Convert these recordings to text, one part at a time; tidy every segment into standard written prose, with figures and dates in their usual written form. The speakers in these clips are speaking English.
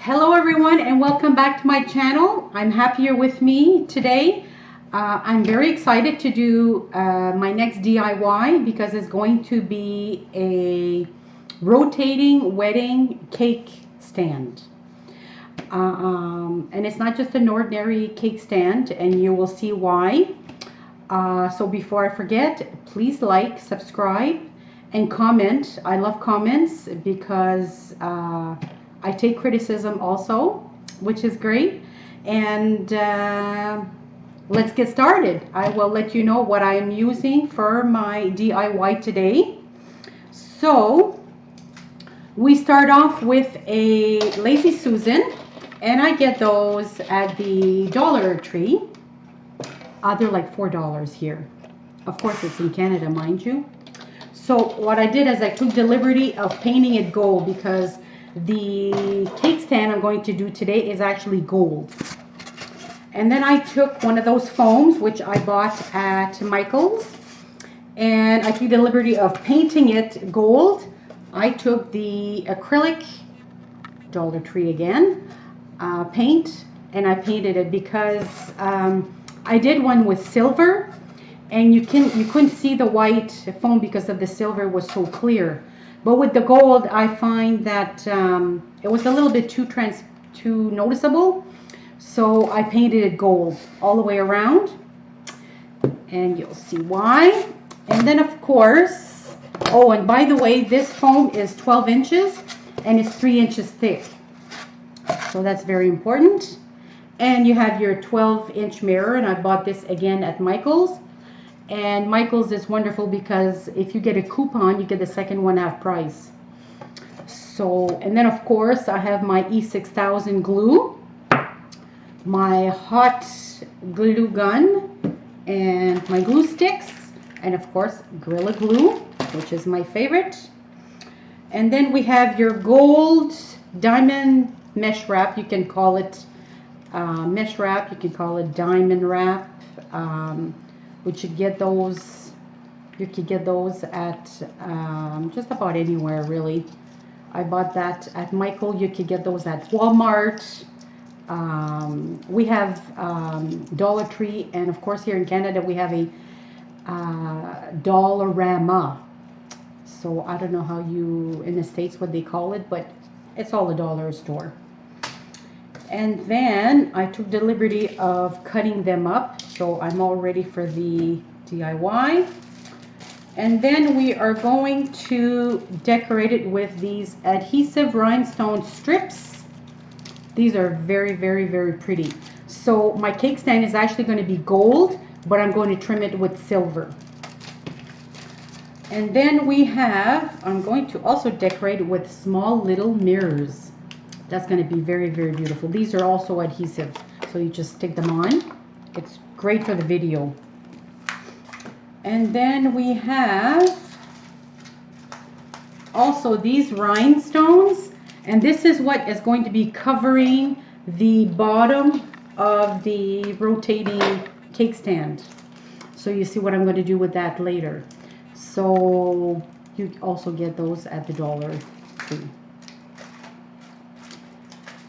Hello everyone and welcome back to my channel. I'm happy you're with me today. I'm very excited to do my next DIY because it's going to be a rotating wedding cake stand. And it's not just an ordinary cake stand, and you will see why. So before I forget, please like, subscribe, and comment. I love comments because I take criticism also, which is great. And let's get started. I will let you know what I am using for my DIY today. So we start off with a Lazy Susan, and I get those at the Dollar Tree. They're like $4 here. Of course, it's in Canada, mind you. So what I did is I took the liberty of painting it gold because the cake stand I'm going to do today is actually gold. And then I took one of those foams, which I bought at Michael's, and I took the liberty of painting it gold. I took the acrylic, Dollar Tree again, paint, and I painted it because I did one with silver, and you couldn't see the white foam because of the silver was so clear. But with the gold, I find that it was a little bit too noticeable. So I painted it gold all the way around, and you'll see why. And then of course, oh, and by the way, this foam is 12 inches and it's 3 inches thick. So that's very important. And you have your 12-inch mirror, and I bought this again at Michael's. And Michael's is wonderful because if you get a coupon, you get the second one half price. So, and then of course I have my E6000 glue, my hot glue gun, and my glue sticks, and of course Gorilla Glue, which is my favorite. And then we have your gold diamond mesh wrap. You can call it mesh wrap, you can call it diamond wrap. Which you get those, you can get those at just about anywhere really. I bought that at Michael. You can get those at Walmart. We have Dollar Tree, and of course here in Canada we have a Dollarama. So I don't know how you in the States what they call it, but it's all a dollar store. And then I took the liberty of cutting them up, so I'm all ready for the DIY. And then we are going to decorate it with these adhesive rhinestone strips. These are very, very, very pretty. So my cake stand is actually going to be gold, but I'm going to trim it with silver. And then we have, I'm going to also decorate it with small little mirrors. That's going to be very, very beautiful. These are also adhesive, so you just stick them on. It's great for the video. And then we have also these rhinestones, and this is what is going to be covering the bottom of the rotating cake stand. So you see what I'm going to do with that later. So you also get those at the Dollar Tree.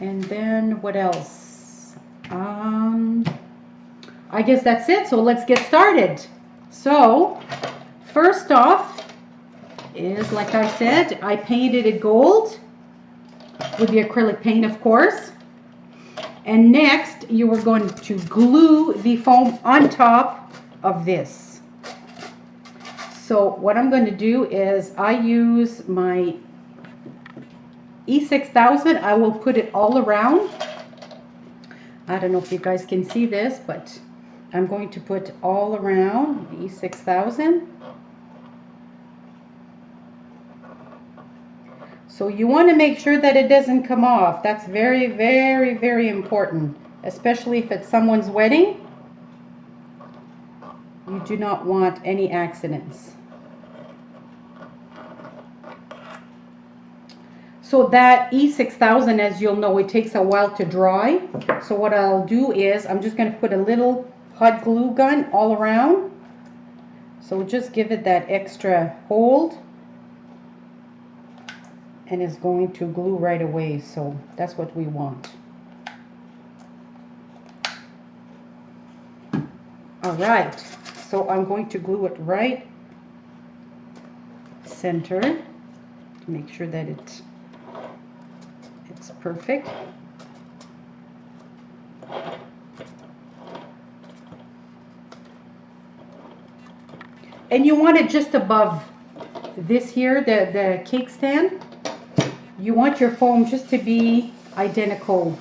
And then what else? I guess that's it. So let's get started. So first off is, like I said, I painted it gold with the acrylic paint, of course. And next you are going to glue the foam on top of this. So what I'm going to do is I use my E6000. I will put it all around. I don't know if you guys can see this, but I'm going to put all around the E6000. So you want to make sure that it doesn't come off. That's very, very, very important, especially if it's someone's wedding. You do not want any accidents. So that E6000, as you'll know, it takes a while to dry. So what I'll do is I'm just going to put a little hot glue gun all around. So just give it that extra hold. and it's going to glue right away, so that's what we want. All right, so I'm going to glue it right center to make sure that it's perfect. And you want it just above this here, the cake stand. You want your foam just to be identical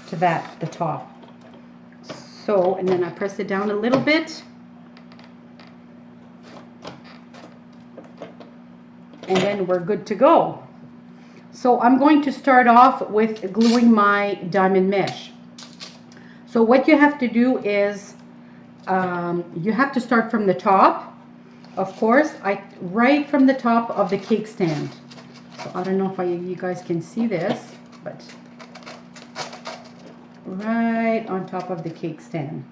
to that, the top. So, and then I press it down a little bit. And then we're good to go. So I'm going to start off with gluing my diamond mesh. So what you have to do is you have to start from the top. Of course, right from the top of the cake stand. So I don't know if you guys can see this, but right on top of the cake stand.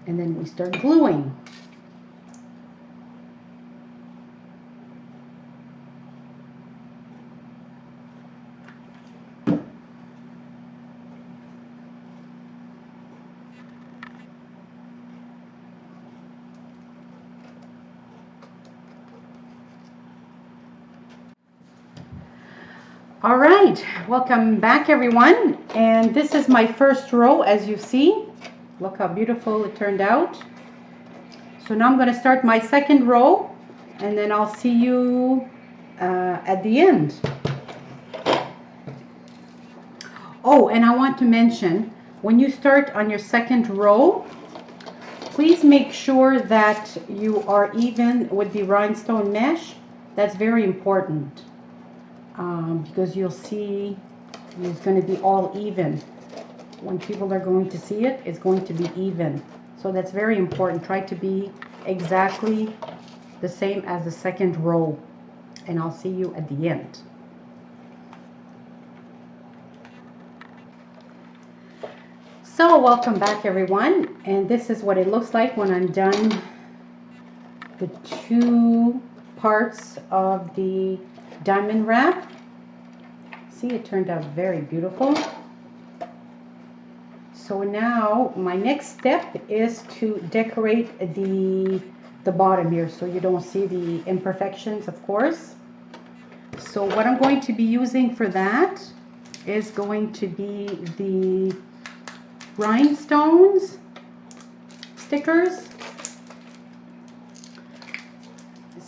And then we start gluing. All right, welcome back everyone, and this is my first row. As you see, look how beautiful it turned out. So now I'm going to start my second row, and then I'll see you at the end. Oh, and I want to mention, when you start on your second row, please make sure that you are even with the rhinestone mesh. That's very important. Because you'll see it's going to be all even. When people are going to see it, it's going to be even. So that's very important. Try to be exactly the same as the second row. And I'll see you at the end. So welcome back everyone. And this is what it looks like when I'm done the two parts of the diamond wrap. See, it turned out very beautiful. So now my next step is to decorate the bottom here so you don't see the imperfections, of course. So what I'm going to be using for that is going to be the rhinestones stickers.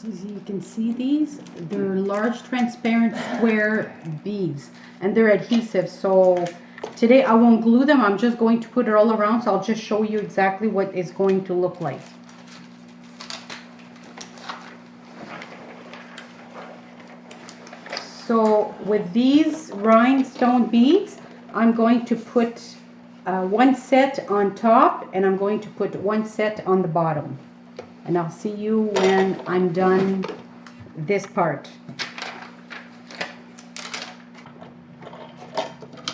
As you can see, these, they're large transparent square beads and they're adhesive. So today I won't glue them, I'm just going to put it all around, so I'll just show you exactly what it's going to look like. So with these rhinestone beads, I'm going to put one set on top and I'm going to put one set on the bottom. And I'll see you when I'm done this part.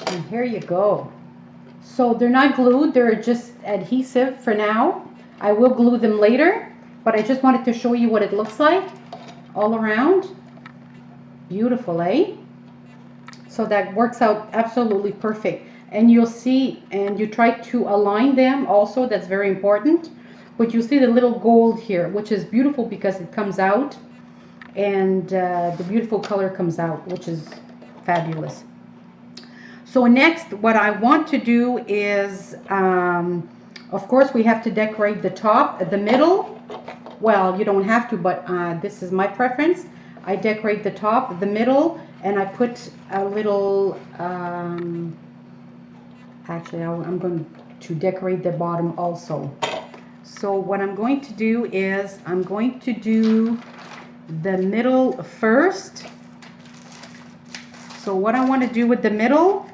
And here you go. So they're not glued, they're just adhesive for now. I will glue them later, but I just wanted to show you what it looks like all around. Beautiful, eh? So that works out absolutely perfect. And you'll see, and you try to align them also, that's very important. But you see the little gold here, which is beautiful because it comes out and the beautiful color comes out, which is fabulous. So next, what I want to do is, of course, we have to decorate the top, the middle. Well, you don't have to, but this is my preference. I decorate the top, the middle, and I put a little, actually, I'm going to decorate the bottom also. So what I'm going to do is I'm going to do the middle first. So what I want to do with the middle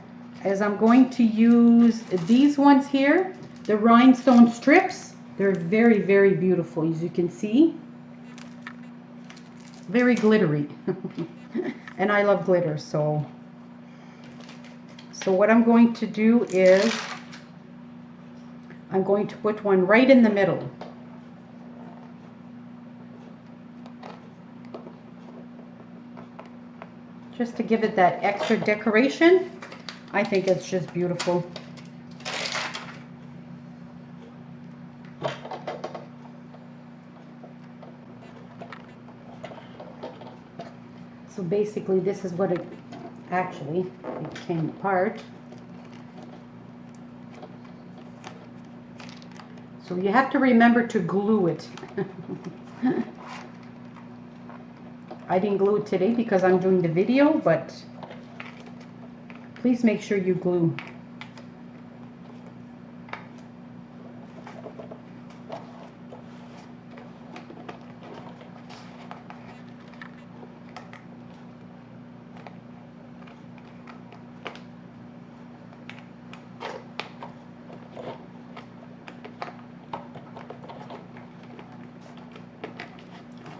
is I'm going to use these ones here, the rhinestone strips. They're very, very beautiful, as you can see. Very glittery. And I love glitter, so what I'm going to do is I'm going to put one right in the middle. just to give it that extra decoration. I think it's just beautiful. So basically this is what it came apart. So you have to remember to glue it. I didn't glue it today because I'm doing the video, but please make sure you glue.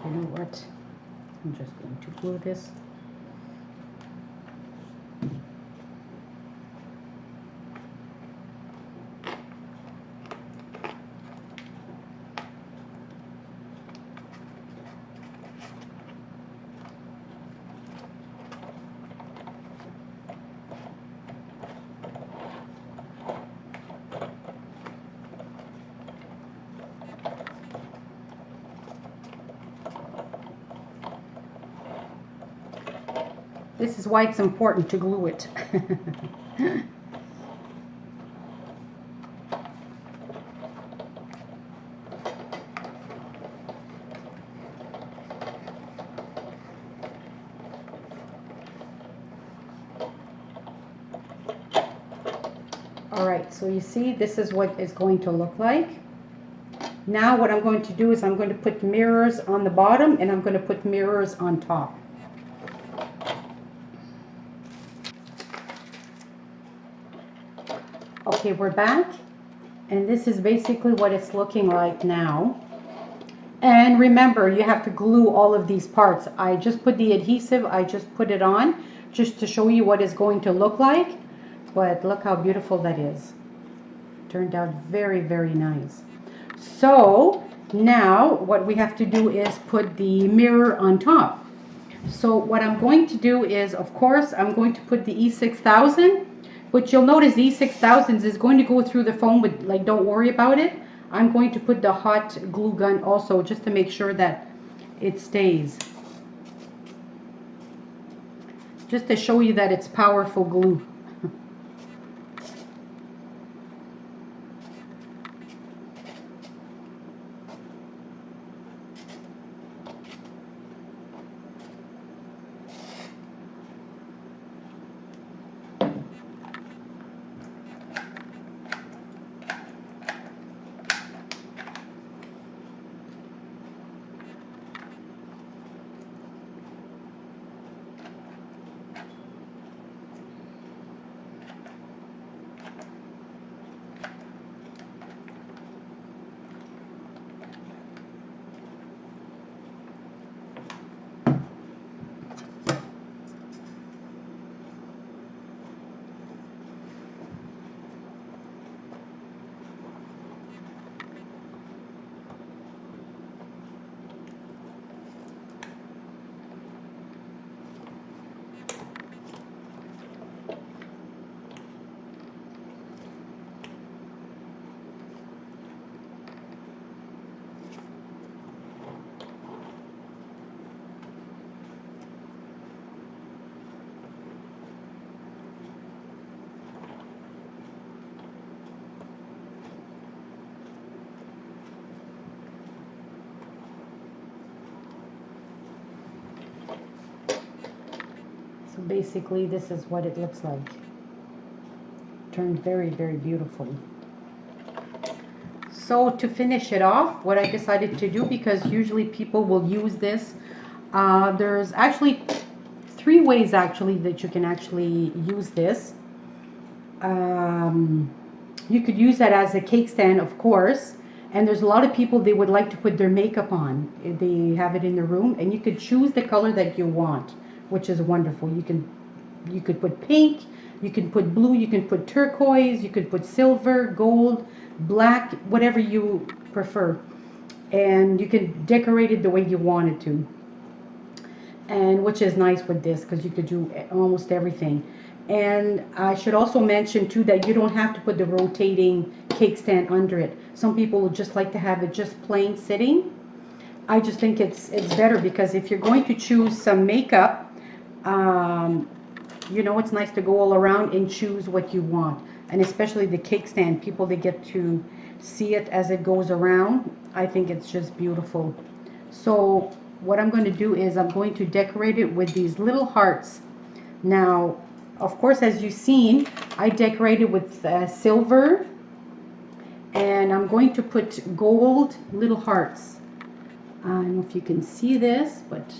You know what? I'm just going to glue this. This is why it's important to glue it. Alright, so you see this is what it's going to look like. Now what I'm going to do is I'm going to put mirrors on the bottom and I'm going to put mirrors on top. Okay, we're back, and this is basically what it's looking like now. And remember, you have to glue all of these parts. I just put the adhesive, I just put it on just to show you what it's going to look like. But look how beautiful that is. Turned out very, very nice. So now what we have to do is put the mirror on top. So what I'm going to do is, of course, I'm going to put the E6000. But you'll notice the E6000 is going to go through the foam, but like, don't worry about it. I'm going to put the hot glue gun also just to make sure that it stays. Just to show you that it's powerful glue. So basically this is what it looks like. Turned very, very beautiful. So to finish it off, what I decided to do, because usually people will use this, there's actually 3 ways actually that you can actually use this. You could use that as a cake stand, of course, and there's a lot of people, they would like to put their makeup on. They have it in the room, and you could choose the color that you want, which is wonderful. You could put pink, you can put blue, you can put turquoise, you could put silver, gold, black, whatever you prefer. And you can decorate it the way you want it to. and which is nice with this because you could do almost everything. And I should also mention too that you don't have to put the rotating cake stand under it. Some people would just like to have it just plain sitting. I just think it's better because if you're going to choose some makeup, you know, it's nice to go all around and choose what you want. And especially the cake stand, people, they get to see it as it goes around. I think it's just beautiful. So what I'm going to do is I'm going to decorate it with these little hearts. Now, of course, as you've seen, I decorated with silver, and I'm going to put gold little hearts. I don't know if you can see this, but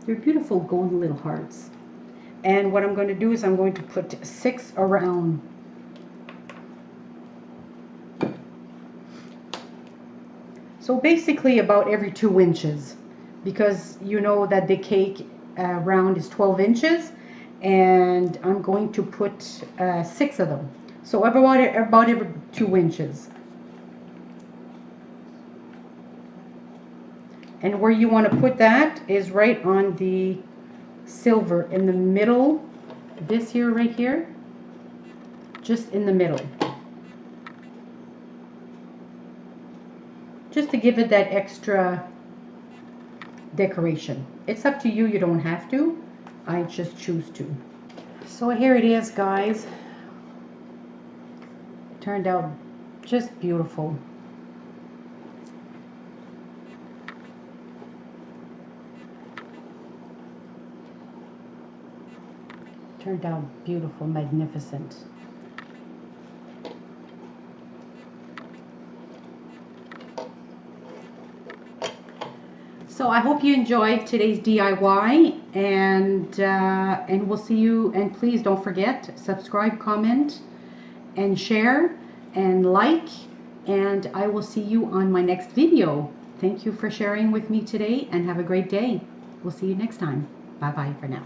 they're beautiful gold little hearts. And what I'm going to do is I'm going to put 6 around. So basically about every 2 inches, because you know that the cake round is 12 inches, and I'm going to put 6 of them. So about every 2 inches. And where you want to put that is right on the silver, in the middle, this here, right here, just in the middle. Just to give it that extra decoration. It's up to you, you don't have to. I just choose to. So here it is, guys. It turned out just beautiful. Turned out beautiful, magnificent. So I hope you enjoyed today's DIY, and we'll see you. And please don't forget, subscribe, comment, and share, and like. And I will see you on my next video. Thank you for sharing with me today, and have a great day. We'll see you next time. Bye bye for now.